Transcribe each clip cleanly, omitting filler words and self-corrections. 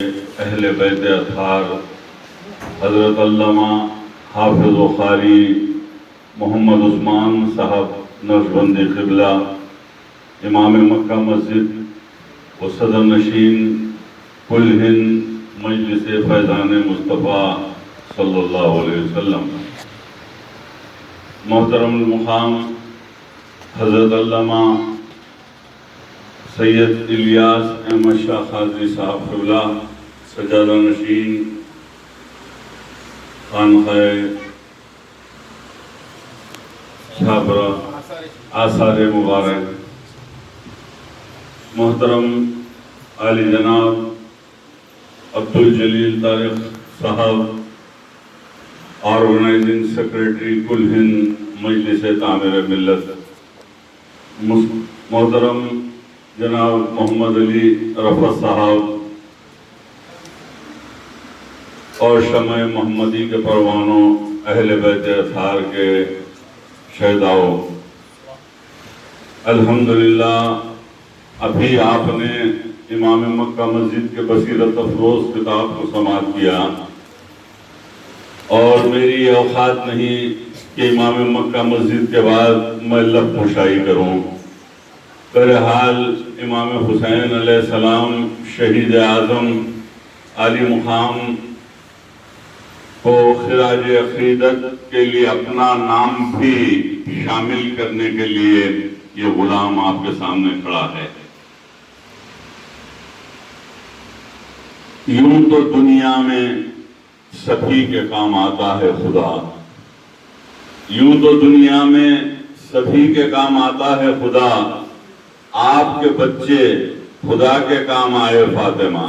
اہل بیت اطہار حضرت علامہ حافظ و قاری محمد عثمان صاحب نقشبند قبلہ امام مکہ مسجد و صدر نشین کل ہند مجلس فیضان مصطفیٰ صلی اللہ علیہ وسلم، محترم المقام حضرت علامہ سید الیاس احمد شاہ قادری صاحب قبلہ سجادہ نشین خانقاہ چھابرا آثار مبارک، محترم عالی جناب عبدالجلیل طارق صاحب آرگنائزنگ سیکریٹری کل ہند مجلس تعمیر ملت، محترم جناب محمد علی رفعت صاحب اور شمع محمدی کے پروانوں، اہل بیت اطہار کے شہداؤں، الحمدللہ ابھی آپ نے امام مکہ مسجد کے بصیرت افروز کتاب کو سماعت کیا، اور میری اوقات نہیں کہ امام مکہ مسجد کے بعد میں لفظ گشائی کروں۔ بہرحال امام حسین علیہ السلام شہید اعظم عالی مقام کو خراج عقیدت کے لیے اپنا نام بھی شامل کرنے کے لیے یہ غلام آپ کے سامنے کھڑا ہے۔ یوں تو دنیا میں سبھی کے کام آتا ہے خدا، یوں تو دنیا میں سبھی کے کام آتا ہے خدا، آپ کے بچے خدا کے کام آئے فاطمہ،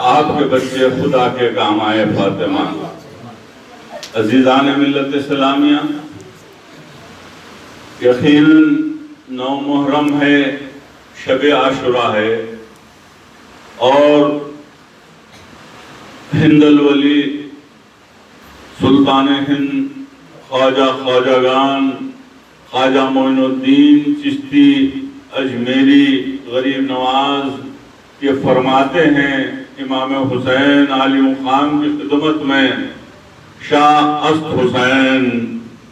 آپ کے بچے خدا کے کام آئے فاطمہ۔ عزیزان ملت اسلامیہ، یقیناً 9 محرم ہے، شب عاشوراء ہے، اور ہند الولی سلطان ہند خواجگان خواجہ معین الدین چشتی اجمیری غریب نواز یہ فرماتے ہیں امام حسین عالی مقام کی خدمت میں، شاہ است حسین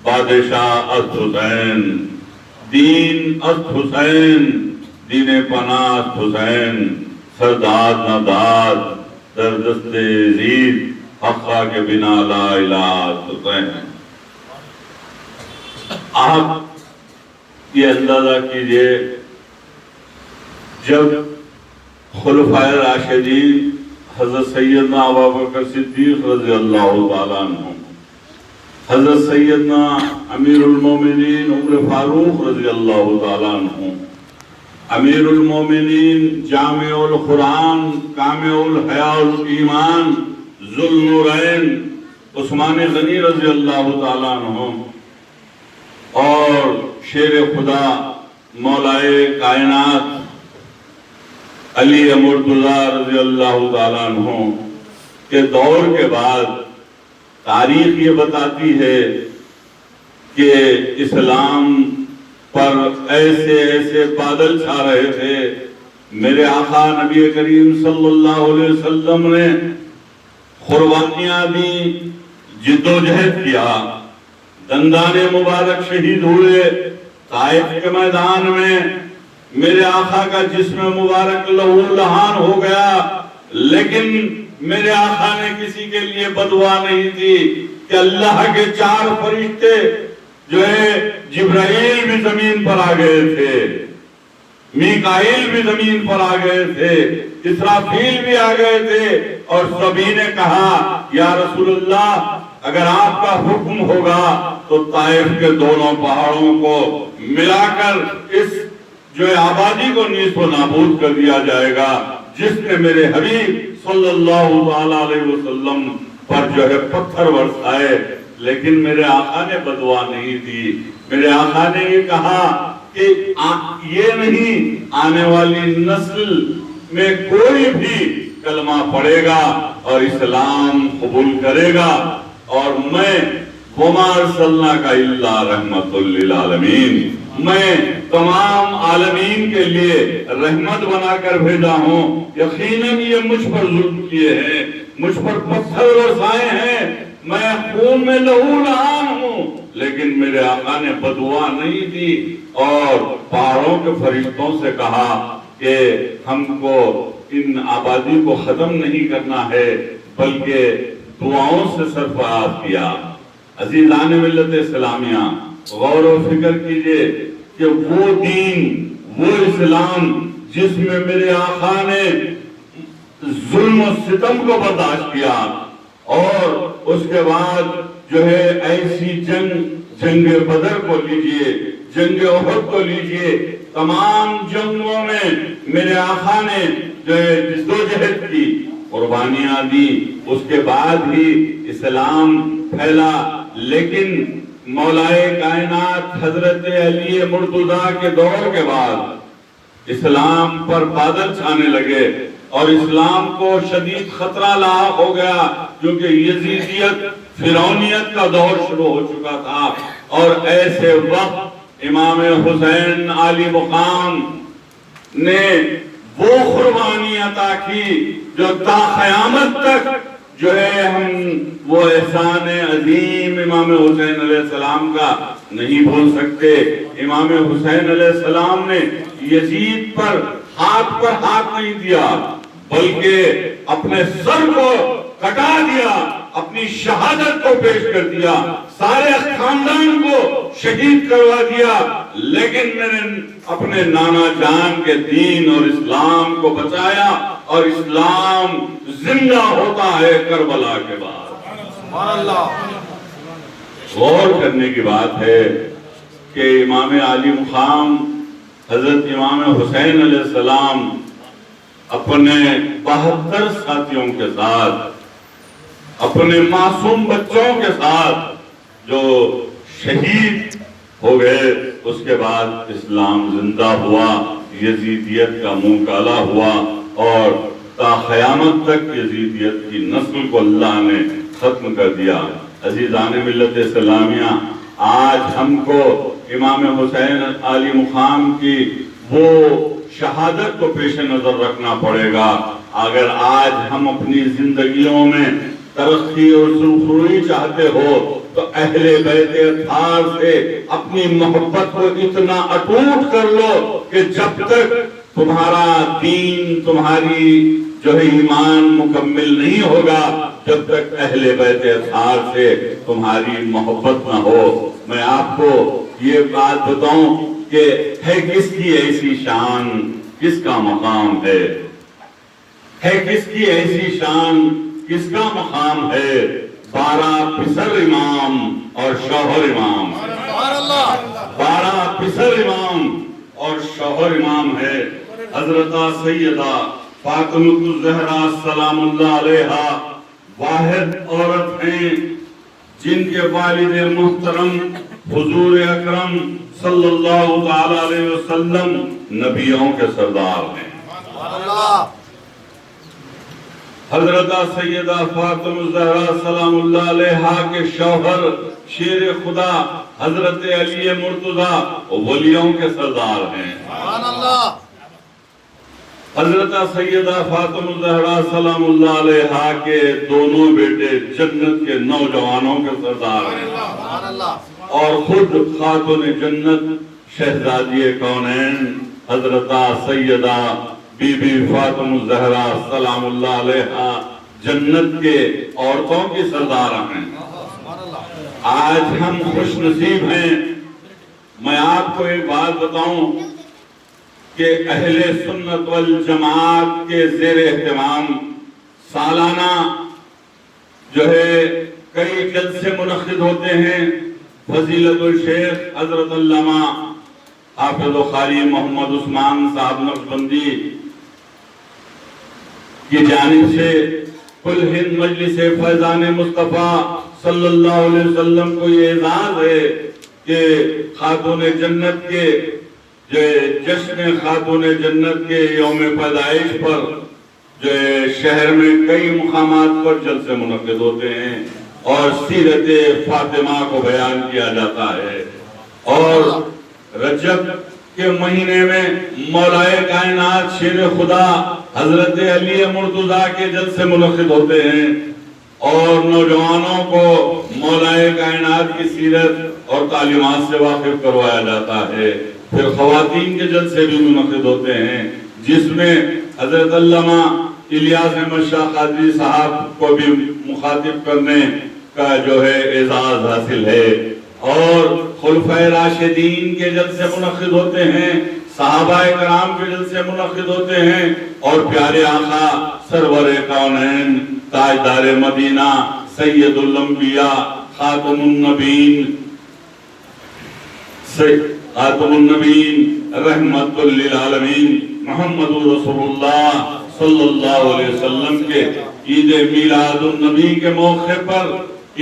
بادشاہ است حسین، دین است حسین دین پناہ است حسین، سرداد نہ داد در دست عزیز حقہ کے بنا لا الہ است حسین۔ آپ یہ اندازہ کیجئے، جب خلفائے راشدین حضرت سیدنا ابوبکر صدیق رضی اللہ تعالیٰ عنہ، حضرت سیدنا امیر المومنین عمر فاروق رضی اللہ تعالیٰ عنہ، امیر المومنین جامع القرآن کامع الحیاء الایمان ذو النورین عثمان غنی رضی اللہ تعالیٰ عنہ، اور شیر خدا مولائے کائنات علی مرتضیٰ رضی اللہ تعالیٰ عنہ کے دور کے بعد تاریخ یہ بتاتی ہے کہ اسلام پر ایسے ایسے بادل چھا رہے تھے، میرے آقا نبی کریم صلی اللہ علیہ وسلم نے قربانیاں دی، جد و جہد کیا، دندان مبارک شہید ہوئے طائف کے میدان میں، میرے آقا کا جسم مبارک لہو لہان ہو گیا، لیکن میرے آقا نے کسی کے لیے بدعا نہیں دی کہ اللہ کے 4 فرشتے جو ہے، جبرائیل بھی زمین پر آ گئے تھے، میکائیل بھی زمین پر آ گئے تھے، اسرافیل بھی آ گئے تھے، اور سبھی نے کہا یا رسول اللہ اگر آپ کا حکم ہوگا تو طائف کے دونوں پہاڑوں کو ملا کر اس جو آبادی کو نیست و نابود کر دیا جائے گا، جس نے میرے حبیب صلی اللہ علیہ وسلم پر جو ہے پتھر برسائے، لیکن میرے آقا نے بدعا نہیں دی۔ میرے آقا نے یہ کہا کہ یہ نہیں، آنے والی نسل میں کوئی بھی کلمہ پڑھے گا اور اسلام قبول کرے گا، اور میں وَمَا أَرْسَلْنَاكَ إِلَّا رَحْمَةً لِلْعَالَمِينَ، میں تمام عالمین کے لیے رحمت بنا کر بھیجا ہوں، یقیناً یہ مجھ پر ظلم کیے ہیں، مجھ پر پتھر برسائے ہیں، میں خون میں لہو لہان ہوں، لیکن میرے آقا نے بدعا نہیں دی اور پہاڑوں کے فرشتوں سے کہا کہ ہم کو ان آبادی کو ختم نہیں کرنا ہے بلکہ دعاؤں سے سرفراز کیا۔ عزیزان ملت اسلامیہ، غور و فکر کیجئے کہ وہ دین، وہ اسلام جس میں میرے آقا نے ظلم و ستم کو برداشت کیا، اور اس کے بعد جو ہے ایسی جنگ بدر کو لیجئے، جنگ احد کو لیجئے، تمام جنگوں میں میرے آقا نے جو ہے جدوجہد کی، قربانیاں دی، اس کے بعد ہی اسلام پھیلا۔ لیکن مولائے کائنات حضرت علی مرتضیٰ کے دور کے بعد اسلام پر بادل چھانے لگے اور اسلام کو شدید خطرہ لاحق ہو گیا، کیونکہ یزیدیت، فرعونیت کا دور شروع ہو چکا تھا، اور ایسے وقت امام حسین عالی مقام نے وہ قربانی عطا کی جو تا قیامت تک جو ہے ہم وہ احسان عظیم امام حسین علیہ السلام کا نہیں بھول سکتے۔ امام حسین علیہ السلام نے یزید پر ہاتھ نہیں دیا بلکہ اپنے سر کو کٹا دیا، اپنی شہادت کو پیش کر دیا، سارے خاندان کو شہید کروا دیا، لیکن میں نے اپنے نانا جان کے دین اور اسلام کو بچایا، اور اسلام زندہ ہوتا ہے کربلا کے بعد۔ غور کرنے کی بات ہے کہ امام علی مقام حضرت امام حسین علیہ السلام اپنے 72 ساتھیوں کے ساتھ، اپنے معصوم بچوں کے ساتھ جو شہید ہو گئے، اس کے بعد اسلام زندہ ہوا، یزیدیت کا منہ کالا ہوا، اور تا قیامت تک یزیدیت کی نسل کو اللہ نے ختم کر دیا۔ عزیزان ملت اسلامیہ، آج ہم کو امام حسین علی مقام کی وہ شہادت کو پیش نظر رکھنا پڑے گا۔ اگر آج ہم اپنی زندگیوں میں ترقی اور سرخروئی چاہتے ہو تو اہل بیت اطہار سے اپنی محبت کو اتنا اٹوٹ کر لو کہ جب تک تمہارا دین، تمہاری جو ہے ایمان مکمل نہیں ہوگا، جب تک اہل بیت اطہار سے تمہاری محبت نہ ہو۔ میں آپ کو یہ بات بتاؤں کہ ہے کس کی ایسی شان، کس کا مقام ہے کس کی ایسی شان، کس کا مقام ہے؟ 12 پسر امام اور شوہر امام، 12 پسر امام اور شوہر امام ہے۔ حضرت سیدہ فاطمہ الزہرا سلام اللہ علیہا واحد عورت ہیں جن کے والد محترم حضور اکرم صلی اللہ تعالی علیہ وسلم نبیوں کے سردار ہیں۔ حضرت سیدہ فاطمہ الزہرا سلام اللہ علیہا کے شوہر شیر خدا حضرت علی مرتضیٰ ولیوں کے سردار ہیں۔ حضرت سیدہ فاطمہ الزہرا سلام اللہ علیہا کے دونوں بیٹے جنت کے نوجوانوں کے سردار ہیں، اور خود خاتون جنت شہزادی کونین حضرت سیدہ بی بی فاطمہ الزہرا سلام اللہ علیہا جنت کے عورتوں کی سردار ہیں۔ آج ہم خوش نصیب ہیں۔ میں آپ کو ایک بات بتاؤں کہ اہل سنت والجماعت کے زیر اہتمام سالانہ جو ہے کئی جلسے منعقد ہوتے ہیں۔ فضیلت الشیخ حضرت علامہ حافظ و قاری محمد عثمان صاحب نقشبندی کی جانب سے کل ہند مجلس فیضان مصطفیٰ صلی اللہ علیہ وسلم کو یہ اعزاز ہے کہ خاتون جنت کے جو جشن خاتون جنت کے یوم پیدائش پر جو شہر میں کئی مقامات پر جلسے منعقد ہوتے ہیں اور سیرت فاطمہ کو بیان کیا جاتا ہے، اور رجب کے مہینے میں مولائے کائنات شیر خدا حضرت علی مرتضیٰ کے جلسے منعقد ہوتے ہیں، اور نوجوانوں کو مولائے کائنات کی سیرت اور تعلیمات سے واقف کروایا جاتا ہے۔ پھر خواتین کے جلسے بھی منعقد ہوتے ہیں، جس میں حضرت علامہ الیاس احمد شاہ قادری صاحب کو بھی مخاطب کرنے کا جو ہے اعزاز حاصل ہے، اور خلفائے راشدین کے جلسے منعقد ہوتے ہیں، صحابہ کرام کے جلسے منعقد ہوتے ہیں، اور پیارے آقا سرور کونین تاجدار مدینہ سید الانبیاء خاتم النبیین رحمت للعالمین محمد رسول اللہ صلی اللہ علیہ وسلم کے عید میلاد النبی کے موقع پر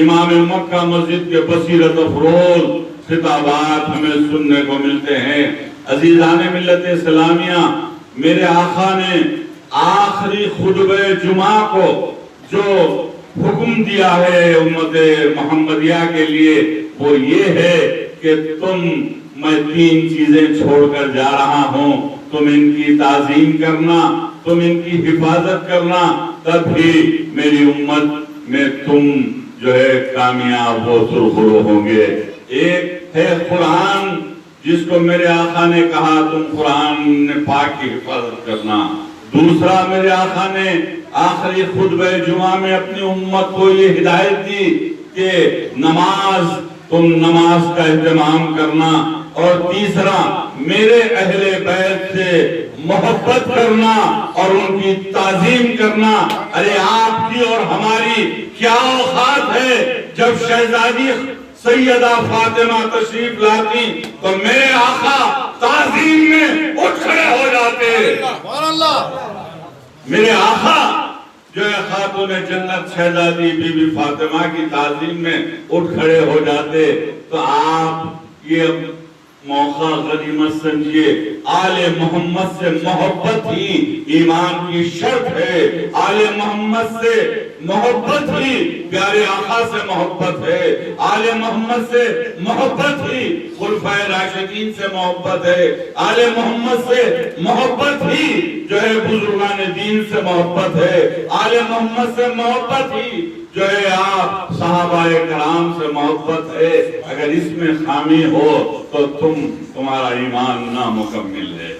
امام مکہ مسجد کے بصیرت افروز خطابات ہمیں سننے کو ملتے ہیں۔ عزیزان ملت اسلامیہ، میرے آقا نے آخری خطبہ جمعہ کو جو حکم دیا ہے امت محمدیہ کے لیے، وہ یہ ہے کہ میں 3 چیزیں چھوڑ کر جا رہا ہوں، تم ان کی تعظیم کرنا، تم ان کی حفاظت کرنا، تب ہی میری امت میں تم جو ہے کامیاب و سرخرو ہوں گے۔ ایک ہے قرآن، جس کو میرے آقا نے کہا تم قرآن پاک کی حفاظت کرنا۔ دوسرا، میرے آقا نے آخری خطبہ جمعہ میں اپنی امت کو یہ ہدایت دی کہ تم نماز کا اہتمام کرنا، اور تیسرا میرے اہل بیت سے محبت کرنا اور ان کی تعظیم کرنا۔ ارے آپ کی اور ہماری کیا اوقات ہے، جب شہزادی سیدہ فاطمہ تشریف لاتی تو میرے آقا تعظیم میں اٹھ کھڑے ہو جاتے۔ میرے آقا جو ہے خاتون جنت شہزادی بی بی فاطمہ کی تعظیم میں اٹھ کھڑے ہو جاتے، تو آپ یہ موقع غنیمت سمجھیے۔ آل محمد سے محبت ہی ایمان کی شرط ہے، آل محمد سے محبت ہی پیارے آقا سے محبت ہے، آل محمد سے محبت ہی خلفائے راشدین سے محبت ہے، آل محمد سے محبت ہی جو ہے بزرگان دین سے محبت ہے، آل محمد سے محبت ہی جو ہے آپ صحابہ کرام سے محبت ہے۔ اگر اس میں خامی ہو تو تمہارا ایمان نامکمل ہے۔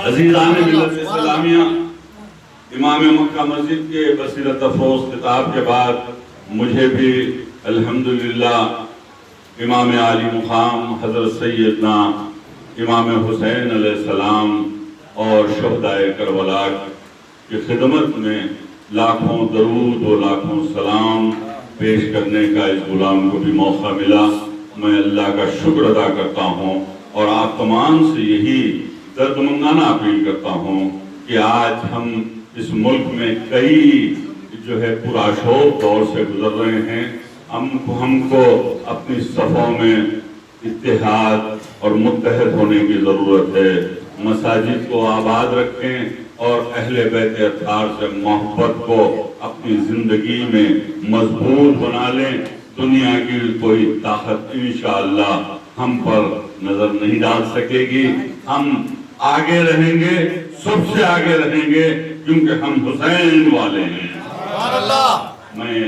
عزیزان ملت اسلامیہ، امام مکہ مسجد کے بصیرت افروز خطاب کے بعد مجھے بھی الحمدللہ امام عالی مقام حضرت سیدنا امام حسین علیہ السلام اور شہدائے کربلا کی خدمت میں لاکھوں درود و لاکھوں سلام پیش کرنے کا اس غلام کو بھی موقع ملا۔ میں اللہ کا شکر ادا کرتا ہوں، اور آپ تمام سے یہی دردمندانہ اپیل کرتا ہوں کہ آج ہم اس ملک میں کئی جو ہے پرآشوب دور سے گزر رہے ہیں، ہم کو اپنی صفوں میں اتحاد اور متحد ہونے کی ضرورت ہے۔ مساجد کو آباد رکھیں اور اہل بیت اطہار سے محبت کو اپنی زندگی میں مضبوط بنا لیں۔ دنیا کی کوئی طاقت انشاءاللہ ہم پر نظر نہیں ڈال سکے گی۔ ہم آگے رہیں گے، سب سے آگے رہیں گے، کیونکہ ہم حسین والے ہیں۔ میں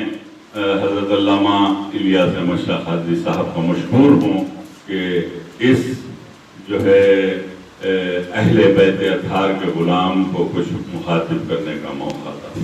حضرت علامہ الیاس احمد شاہ قادری صاحب کا مشکور ہوں کہ اس جو ہے اہل بیت اطہار کے غلام کو کچھ مخاطب کرنے کا موقع تھا۔